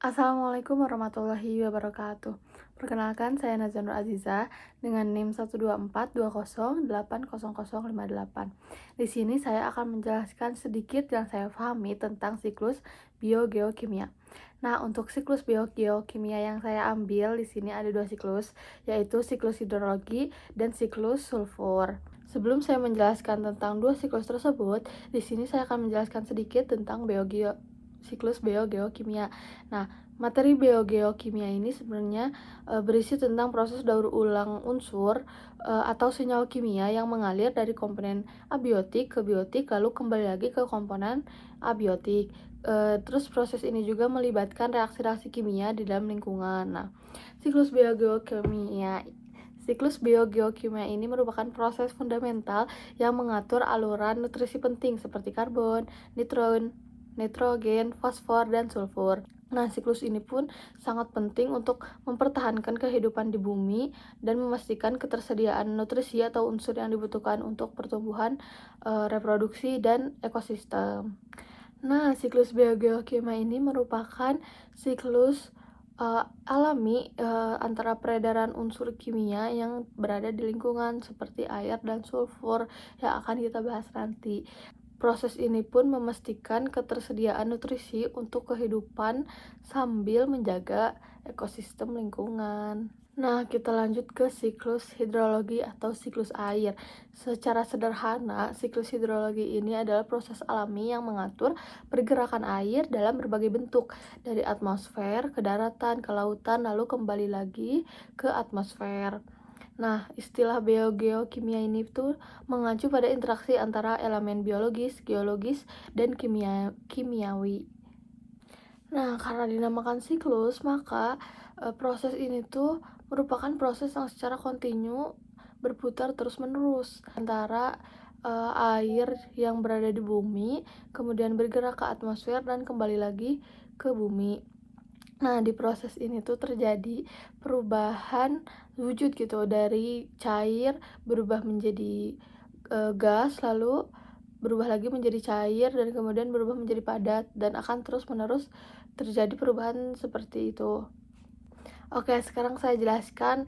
Assalamualaikum warahmatullahi wabarakatuh. Perkenalkan, saya Nazan Nur Aziza dengan NIM 12420808058. Di sini saya akan menjelaskan sedikit yang saya pahami tentang siklus biogeokimia. Nah, untuk siklus biogeokimia yang saya ambil di sini ada dua siklus, yaitu siklus hidrologi dan siklus sulfur. Sebelum saya menjelaskan tentang dua siklus tersebut, di sini saya akan menjelaskan sedikit tentang siklus biogeokimia. Nah, materi biogeokimia ini sebenarnya berisi tentang proses daur ulang unsur atau senyawa kimia yang mengalir dari komponen abiotik ke biotik lalu kembali lagi ke komponen abiotik. Terus proses ini juga melibatkan reaksi-reaksi kimia di dalam lingkungan. Nah, siklus biogeokimia Siklus biogeokimia ini merupakan proses fundamental yang mengatur aluran nutrisi penting seperti karbon, nitrogen, fosfor, dan sulfur. Nah, siklus ini pun sangat penting untuk mempertahankan kehidupan di bumi dan memastikan ketersediaan nutrisi atau unsur yang dibutuhkan untuk pertumbuhan, reproduksi, dan ekosistem. Nah, siklus biogeokimia ini merupakan siklus alami antara peredaran unsur kimia yang berada di lingkungan seperti air dan sulfur yang akan kita bahas nanti. Proses ini pun memastikan ketersediaan nutrisi untuk kehidupan sambil menjaga ekosistem lingkungan. Nah, kita lanjut ke siklus hidrologi atau siklus air. Secara sederhana, siklus hidrologi ini adalah proses alami yang mengatur pergerakan air dalam berbagai bentuk, dari atmosfer ke daratan, ke lautan, lalu kembali lagi ke atmosfer. Nah, istilah biogeokimia ini tuh mengacu pada interaksi antara elemen biologis, geologis, dan kimiawi. Nah, karena dinamakan siklus, maka proses ini tuh merupakan proses yang secara kontinu berputar terus-menerus antara air yang berada di bumi, kemudian bergerak ke atmosfer dan kembali lagi ke bumi. Nah, di proses ini tuh terjadi perubahan wujud gitu, dari cair berubah menjadi gas, lalu berubah lagi menjadi cair, dan kemudian berubah menjadi padat, dan akan terus-menerus terjadi perubahan seperti itu. Oke, sekarang saya jelaskan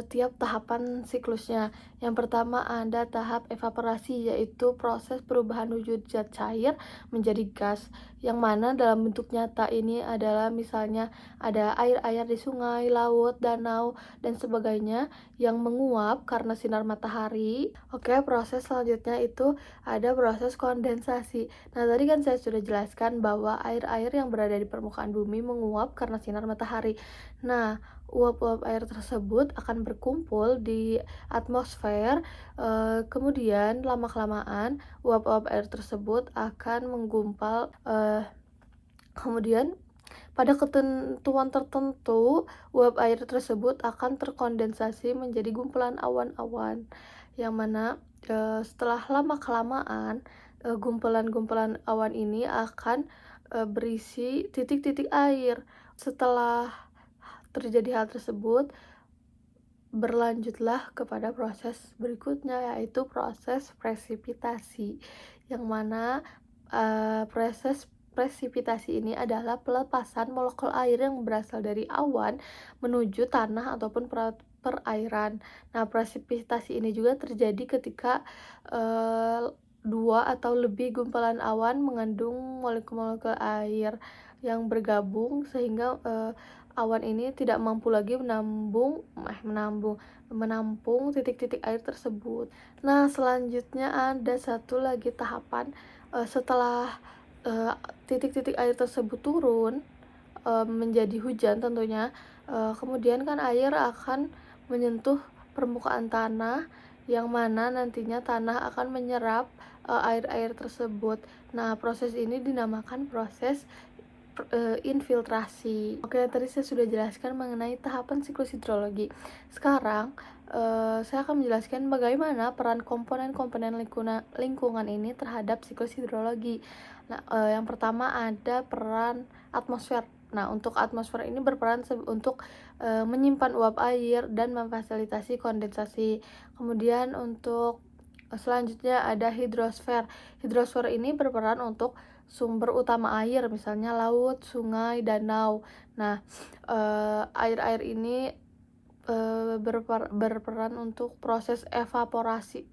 tiap tahapan siklusnya. Yang pertama ada tahap evaporasi, yaitu proses perubahan wujud zat cair menjadi gas, yang mana dalam bentuk nyata ini adalah misalnya ada air-air di sungai, laut, danau, dan sebagainya yang menguap karena sinar matahari. Oke, proses selanjutnya itu ada proses kondensasi. Nah, tadi kan saya sudah jelaskan bahwa air-air yang berada di permukaan bumi menguap karena sinar matahari. Nah, uap-uap air tersebut akan berkumpul di atmosfer, kemudian lama-kelamaan uap-uap air tersebut akan menggumpal, kemudian pada ketentuan tertentu uap air tersebut akan terkondensasi menjadi gumpulan awan-awan, yang mana setelah lama-kelamaan gumpulan-gumpulan awan ini akan berisi titik-titik air. Setelah terjadi hal tersebut, berlanjutlah kepada proses berikutnya, yaitu proses presipitasi, yang mana proses presipitasi ini adalah pelepasan molekul air yang berasal dari awan menuju tanah ataupun perairan. Nah, presipitasi ini juga terjadi ketika dua atau lebih gumpalan awan mengandung molekul-molekul air yang bergabung, sehingga awan ini tidak mampu lagi menampung titik-titik air tersebut. Nah, selanjutnya ada satu lagi tahapan setelah titik-titik air tersebut turun menjadi hujan tentunya. Kemudian kan air akan menyentuh permukaan tanah, yang mana nantinya tanah akan menyerap air-air tersebut. Nah, proses ini dinamakan proses infiltrasi. Oke, tadi saya sudah jelaskan mengenai tahapan siklus hidrologi. Sekarang saya akan menjelaskan bagaimana peran komponen-komponen lingkungan ini terhadap siklus hidrologi. Nah, yang pertama ada peran atmosfer. Nah, untuk atmosfer ini berperan untuk menyimpan uap air dan memfasilitasi kondensasi. Kemudian untuk selanjutnya ada hidrosfer. Hidrosfer ini berperan untuk sumber utama air, misalnya laut, sungai, danau. Nah, air-air ini berperan untuk proses evaporasi.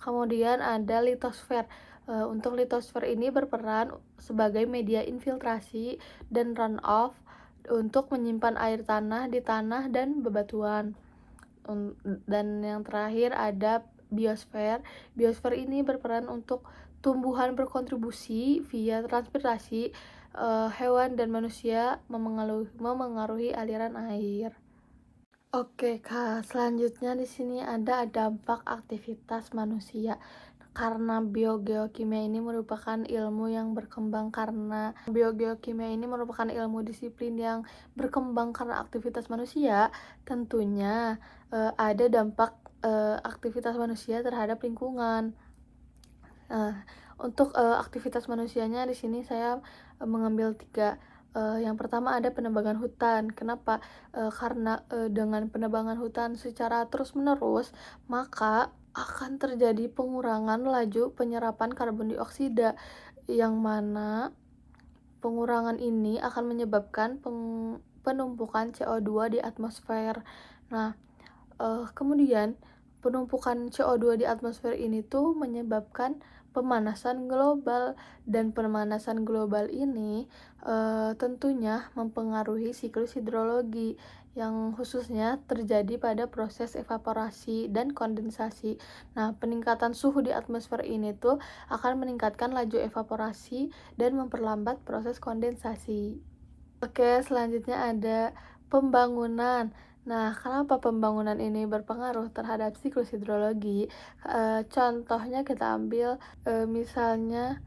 Kemudian ada litosfer. Untuk litosfer ini berperan sebagai media infiltrasi dan runoff untuk menyimpan air tanah di tanah dan bebatuan. Dan yang terakhir ada biosfer. Biosfer ini berperan untuk tumbuhan berkontribusi via transpirasi hewan dan manusia memengaruhi aliran air. Oke, Kak, selanjutnya di sini ada dampak aktivitas manusia. Karena biogeokimia ini merupakan ilmu yang berkembang karena biogeokimia ini merupakan ilmu disiplin yang berkembang karena aktivitas manusia, tentunya ada dampak aktivitas manusia terhadap lingkungan. Untuk aktivitas manusianya di sini saya mengambil 3. Yang pertama ada penebangan hutan. Kenapa? Karena dengan penebangan hutan secara terus-menerus, maka akan terjadi pengurangan laju penyerapan karbon dioksida, yang mana pengurangan ini akan menyebabkan penumpukan CO2 di atmosfer. Nah, kemudian penumpukan CO2 di atmosfer ini tuh menyebabkan pemanasan global, dan pemanasan global ini tentunya mempengaruhi siklus hidrologi yang khususnya terjadi pada proses evaporasi dan kondensasi. Nah, peningkatan suhu di atmosfer ini tuh akan meningkatkan laju evaporasi dan memperlambat proses kondensasi. Oke, selanjutnya ada pembangunan. Nah, kenapa pembangunan ini berpengaruh terhadap siklus hidrologi? Contohnya kita ambil misalnya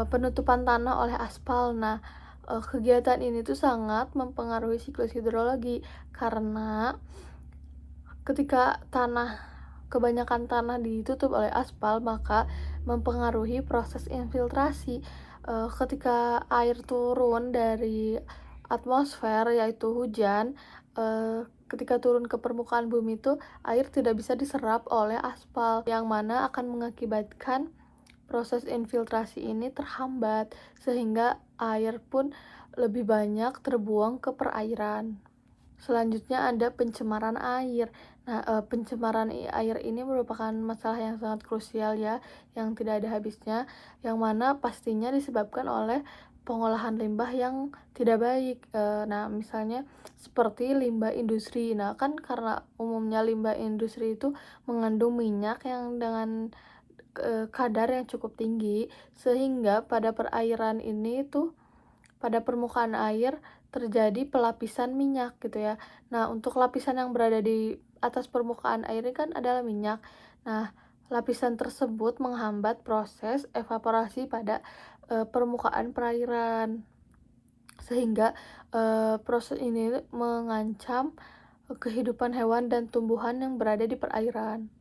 penutupan tanah oleh aspal. Nah, kegiatan ini tuh sangat mempengaruhi siklus hidrologi karena ketika kebanyakan tanah ditutup oleh aspal, maka mempengaruhi proses infiltrasi. Ketika air turun dari atmosfer, yaitu hujan, ketika turun ke permukaan bumi itu air tidak bisa diserap oleh aspal, yang mana akan mengakibatkan proses infiltrasi ini terhambat, sehingga air pun lebih banyak terbuang ke perairan. Selanjutnya ada pencemaran air. Nah, pencemaran air ini merupakan masalah yang sangat krusial ya, yang tidak ada habisnya, yang mana pastinya disebabkan oleh pengolahan limbah yang tidak baik. Nah, misalnya seperti limbah industri. Nah, kan karena umumnya limbah industri itu mengandung minyak yang dengan kadar yang cukup tinggi, sehingga pada perairan ini tuh, pada permukaan air terjadi pelapisan minyak gitu ya. Nah, untuk lapisan yang berada di atas permukaan air ini kan adalah minyak. Nah, lapisan tersebut menghambat proses evaporasi pada permukaan perairan, sehingga proses ini mengancam kehidupan hewan dan tumbuhan yang berada di perairan.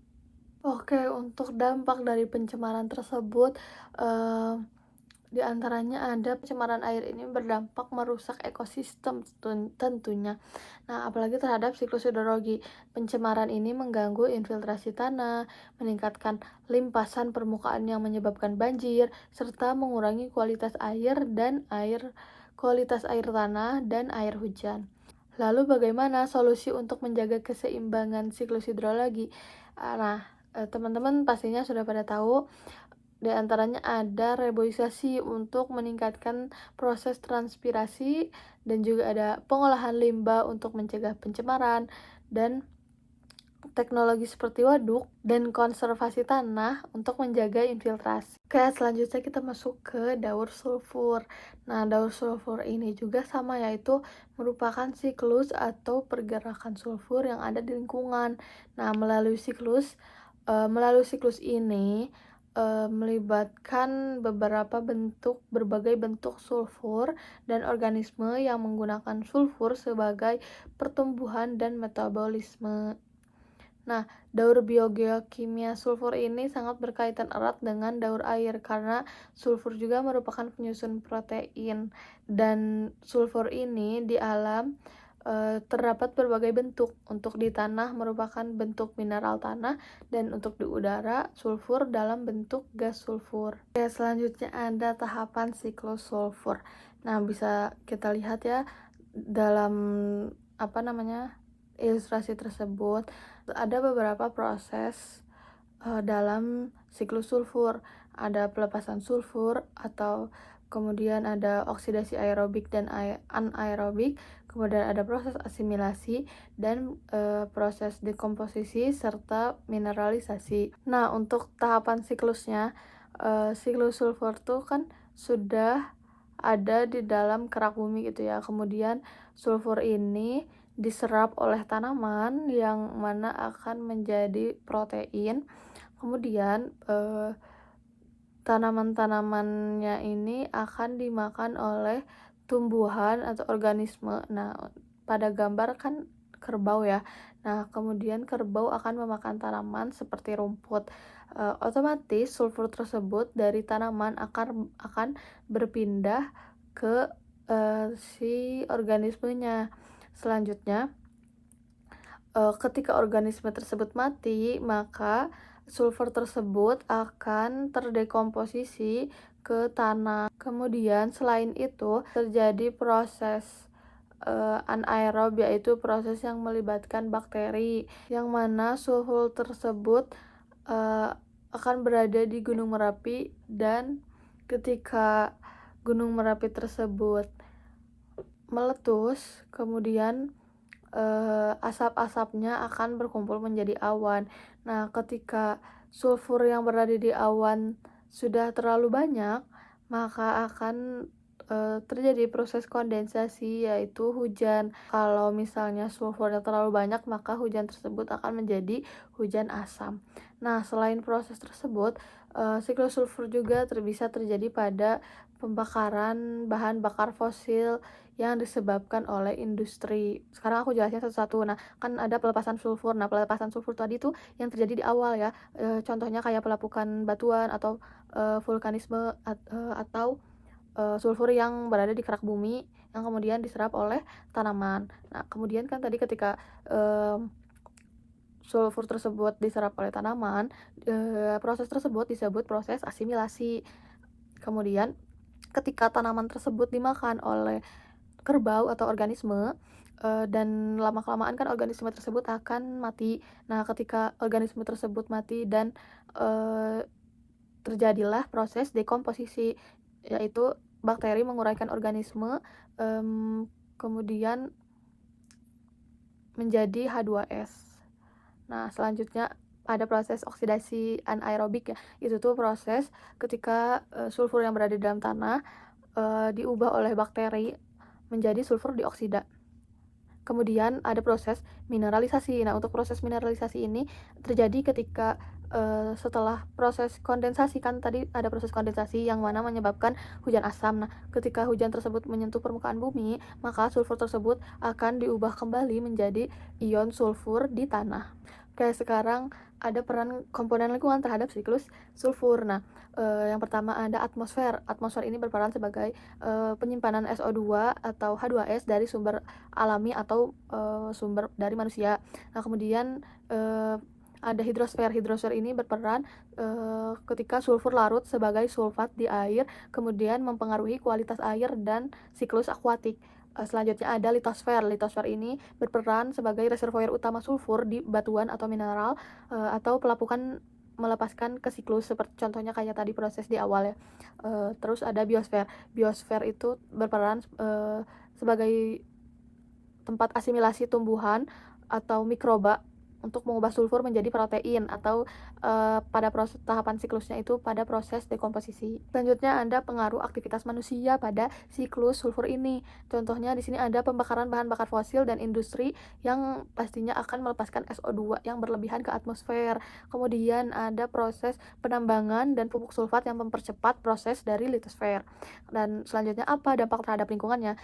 Oke, untuk dampak dari pencemaran tersebut, di antaranya ada pencemaran air ini berdampak merusak ekosistem tentunya. Nah, apalagi terhadap siklus hidrologi. Pencemaran ini mengganggu infiltrasi tanah, meningkatkan limpasan permukaan yang menyebabkan banjir, serta mengurangi kualitas air tanah dan air hujan. Lalu bagaimana solusi untuk menjaga keseimbangan siklus hidrologi? Nah, teman-teman pastinya sudah pada tahu, di antaranya ada reboisasi untuk meningkatkan proses transpirasi, dan juga ada pengolahan limbah untuk mencegah pencemaran, dan teknologi seperti waduk dan konservasi tanah untuk menjaga infiltrasi. Oke, selanjutnya kita masuk ke daur sulfur. Nah, daur sulfur ini juga sama, yaitu merupakan siklus atau pergerakan sulfur yang ada di lingkungan. Nah, melalui siklus ini melibatkan berbagai bentuk sulfur dan organisme yang menggunakan sulfur sebagai pertumbuhan dan metabolisme. Nah, daur biogeokimia sulfur ini sangat berkaitan erat dengan daur air karena sulfur juga merupakan penyusun protein, dan sulfur ini di alam terdapat berbagai bentuk. Untuk di tanah merupakan bentuk mineral tanah, dan untuk di udara sulfur dalam bentuk gas sulfur. Oke, selanjutnya ada tahapan siklus sulfur. Nah, bisa kita lihat ya dalam ilustrasi tersebut ada beberapa proses dalam siklus sulfur. Ada pelepasan sulfur, atau kemudian ada oksidasi aerobik dan anaerobik, kemudian ada proses asimilasi dan proses dekomposisi serta mineralisasi. Nah, untuk tahapan siklusnya, siklus sulfur tuh kan sudah ada di dalam kerak bumi gitu ya. Kemudian sulfur ini diserap oleh tanaman yang mana akan menjadi protein. Kemudian tanaman-tanamannya ini akan dimakan oleh tumbuhan atau organisme. Nah, pada gambar kan kerbau ya. Nah, kemudian kerbau akan memakan tanaman seperti rumput. Otomatis sulfur tersebut dari tanaman akan berpindah ke si organismenya. Selanjutnya, ketika organisme tersebut mati, maka sulfur tersebut akan terdekomposisi ke tanah. Kemudian selain itu terjadi proses anaerob, yaitu proses yang melibatkan bakteri, yang mana sulfur tersebut akan berada di Gunung Merapi, dan ketika Gunung Merapi tersebut meletus, kemudian asap-asapnya akan berkumpul menjadi awan. Nah, ketika sulfur yang berada di awan sudah terlalu banyak, maka akan terjadi proses kondensasi, yaitu hujan. Kalau misalnya sulfurnya terlalu banyak, maka hujan tersebut akan menjadi hujan asam. Nah, selain proses tersebut, siklus sulfur juga bisa terjadi pada pembakaran bahan bakar fosil yang disebabkan oleh industri. Sekarang aku jelasin satu-satu. Nah, kan ada pelepasan sulfur. Nah, pelepasan sulfur tadi tuh yang terjadi di awal ya. Contohnya kayak pelapukan batuan atau vulkanisme atau sulfur yang berada di kerak bumi yang kemudian diserap oleh tanaman. Nah, kemudian kan tadi ketika sulfur tersebut diserap oleh tanaman, proses tersebut disebut proses asimilasi. Kemudian ketika tanaman tersebut dimakan oleh kerbau atau organisme, dan lama-kelamaan kan organisme tersebut akan mati. Nah, ketika organisme tersebut mati dan terjadilah proses dekomposisi, yaitu bakteri menguraikan organisme, kemudian menjadi H2S. Nah, selanjutnya ada proses oksidasi anaerobik ya. Itu tuh proses ketika sulfur yang berada di dalam tanah diubah oleh bakteri menjadi sulfur dioksida. Kemudian ada proses mineralisasi. Nah, untuk proses mineralisasi ini terjadi ketika setelah proses kondensasi, kan tadi ada proses kondensasi yang mana menyebabkan hujan asam. Nah, ketika hujan tersebut menyentuh permukaan bumi, maka sulfur tersebut akan diubah kembali menjadi ion sulfur di tanah. Oke, sekarang ada peran komponen lingkungan terhadap siklus sulfur. Nah, yang pertama ada atmosfer. Atmosfer ini berperan sebagai penyimpanan SO2 atau H2S dari sumber alami atau sumber dari manusia. Nah, kemudian ada hidrosfer. Hidrosfer ini berperan ketika sulfur larut sebagai sulfat di air, kemudian mempengaruhi kualitas air dan siklus akuatik. Selanjutnya ada litosfer. Litosfer ini berperan sebagai reservoir utama sulfur di batuan atau mineral, atau pelapukan melepaskan ke siklus, seperti contohnya kayak tadi proses di awal ya. Terus ada biosfer. Biosfer itu berperan sebagai tempat asimilasi tumbuhan atau mikroba untuk mengubah sulfur menjadi protein, atau pada proses tahapan siklusnya itu pada proses dekomposisi. Selanjutnya ada pengaruh aktivitas manusia pada siklus sulfur ini. Contohnya di sini ada pembakaran bahan bakar fosil dan industri yang pastinya akan melepaskan SO2 yang berlebihan ke atmosfer. Kemudian ada proses penambangan dan pupuk sulfat yang mempercepat proses dari litosfer. Dan selanjutnya apa dampak terhadap lingkungannya?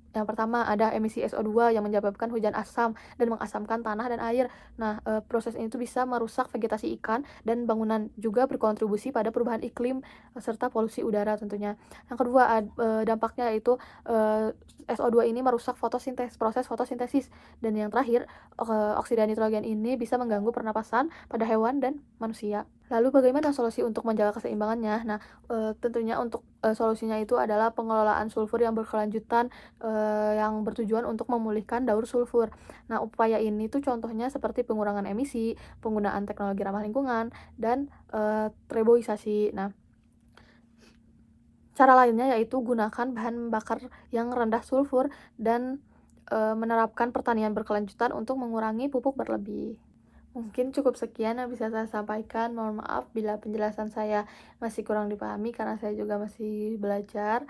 Yang pertama ada emisi SO2 yang menyebabkan hujan asam dan mengasamkan tanah dan air. Nah, proses ini tuh bisa merusak vegetasi ikan dan bangunan, juga berkontribusi pada perubahan iklim, serta polusi udara tentunya. Yang kedua dampaknya yaitu, SO2 ini merusak proses fotosintesis. Dan yang terakhir, oksida nitrogen ini bisa mengganggu pernapasan pada hewan dan manusia. Lalu bagaimana solusi untuk menjaga keseimbangannya? Nah, tentunya untuk, solusinya itu adalah pengelolaan sulfur yang berkelanjutan, yang bertujuan untuk memulihkan daur sulfur. Nah, upaya ini tuh contohnya seperti pengurangan emisi, penggunaan teknologi ramah lingkungan, dan, reboisasi. Nah, cara lainnya yaitu gunakan bahan bakar yang rendah sulfur dan, menerapkan pertanian berkelanjutan untuk mengurangi pupuk berlebih. Mungkin cukup sekian yang bisa saya sampaikan. Mohon maaf bila penjelasan saya masih kurang dipahami karena saya juga masih belajar.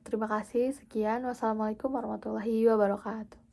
Terima kasih, sekian. Wassalamualaikum warahmatullahi wabarakatuh.